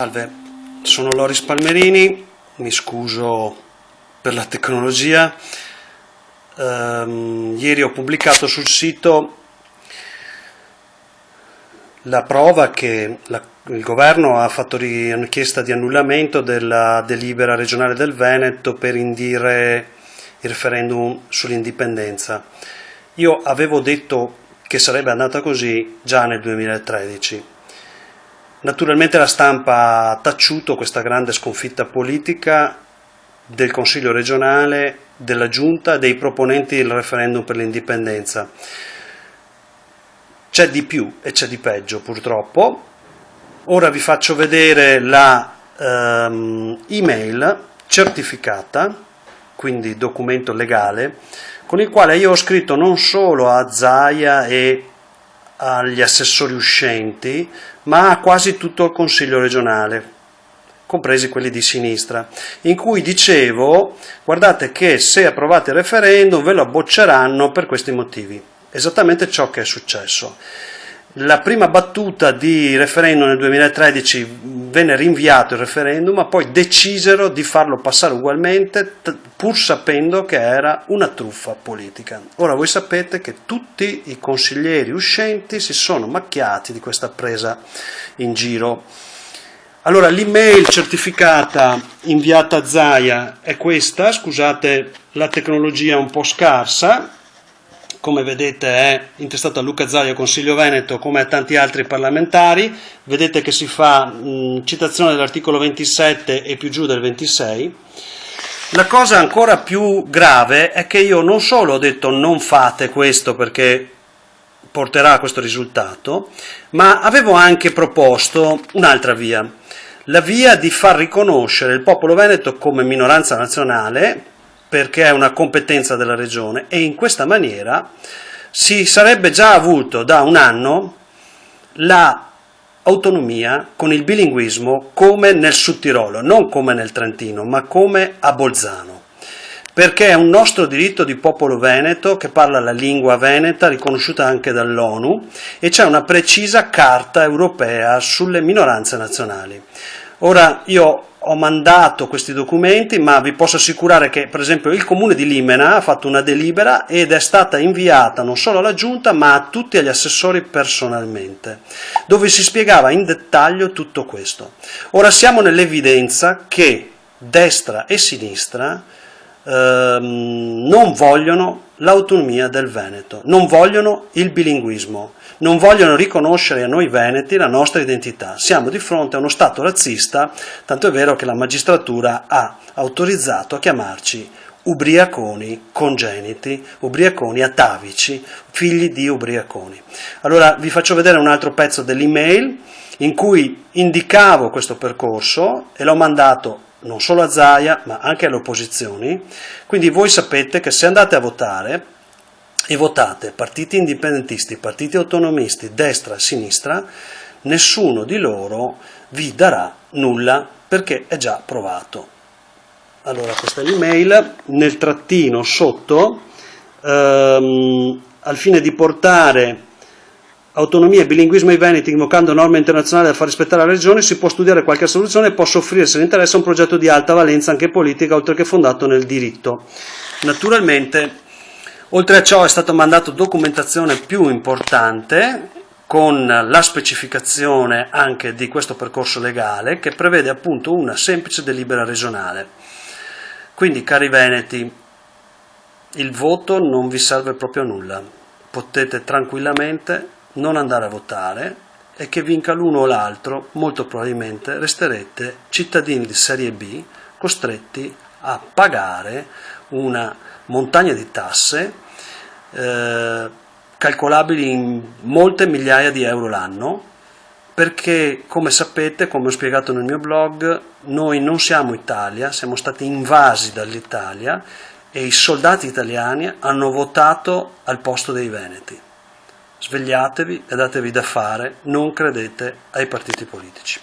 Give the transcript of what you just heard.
Salve, sono Loris Palmerini, mi scuso per la tecnologia. Ieri ho pubblicato sul sito la prova che il governo ha fatto richiesta di annullamento della delibera regionale del Veneto per indire il referendum sull'indipendenza. Io avevo detto che sarebbe andata così già nel 2013. Naturalmente la stampa ha taciuto questa grande sconfitta politica del Consiglio regionale, della Giunta, dei proponenti del referendum per l'indipendenza. C'è di più e c'è di peggio, purtroppo. Ora vi faccio vedere la email certificata, quindi documento legale, con il quale io ho scritto non solo a Zaia e agli assessori uscenti, ma a quasi tutto il Consiglio regionale, compresi quelli di sinistra, in cui dicevo: guardate che se approvate il referendum ve lo bocceranno per questi motivi. Esattamente ciò che è successo. La prima battuta di referendum nel 2013 venne rinviato il referendum, ma poi decisero di farlo passare ugualmente, pur sapendo che era una truffa politica. Ora voi sapete che tutti i consiglieri uscenti si sono macchiati di questa presa in giro. Allora, l'email certificata inviata a Zaia è questa, scusate la tecnologia un po' scarsa. Come vedete è intestata a Luca Zaia, Consiglio Veneto, come a tanti altri parlamentari. Vedete che si fa citazione dell'articolo 27 e più giù del 26. La cosa ancora più grave è che io non solo ho detto non fate questo perché porterà a questo risultato, ma avevo anche proposto un'altra via, la via di far riconoscere il popolo veneto come minoranza nazionale, perché è una competenza della regione, e in questa maniera si sarebbe già avuto da un anno l'autonomia con il bilinguismo come nel Sud Tirolo, non come nel Trentino, ma come a Bolzano, perché è un nostro diritto di popolo veneto che parla la lingua veneta, riconosciuta anche dall'ONU, e c'è una precisa carta europea sulle minoranze nazionali. Ora, io ho mandato questi documenti, ma vi posso assicurare che, per esempio, il Comune di Limena ha fatto una delibera ed è stata inviata non solo alla Giunta, ma a tutti gli assessori personalmente, dove si spiegava in dettaglio tutto questo. Ora siamo nell'evidenza che destra e sinistra non vogliono l'autonomia del Veneto, non vogliono il bilinguismo, non vogliono riconoscere a noi veneti la nostra identità. Siamo di fronte a uno Stato razzista, tanto è vero che la magistratura ha autorizzato a chiamarci ubriaconi congeniti, ubriaconi atavici, figli di ubriaconi. Allora vi faccio vedere un altro pezzo dell'email in cui indicavo questo percorso e l'ho mandato non solo a Zaia ma anche alle opposizioni. Quindi voi sapete che se andate a votare e votate partiti indipendentisti, partiti autonomisti, destra e sinistra, nessuno di loro vi darà nulla perché è già provato. Allora, questa è l'email, nel trattino sotto, al fine di portare autonomia e bilinguismo ai veneti, invocando norme internazionali da far rispettare la regione, si può studiare qualche soluzione e possa offrire, se ne interessa, un progetto di alta valenza anche politica, oltre che fondato nel diritto. Naturalmente, oltre a ciò è stata mandata documentazione più importante, con la specificazione anche di questo percorso legale, che prevede appunto una semplice delibera regionale. Quindi, cari veneti, il voto non vi serve proprio a nulla. Potete tranquillamente non andare a votare e che vinca l'uno o l'altro, molto probabilmente resterete cittadini di serie B costretti a pagare una montagna di tasse calcolabili in molte migliaia di euro l'anno, perché, come sapete, come ho spiegato nel mio blog, noi non siamo Italia, siamo stati invasi dall'Italia e i soldati italiani hanno votato al posto dei veneti. Svegliatevi e datevi da fare, non credete ai partiti politici.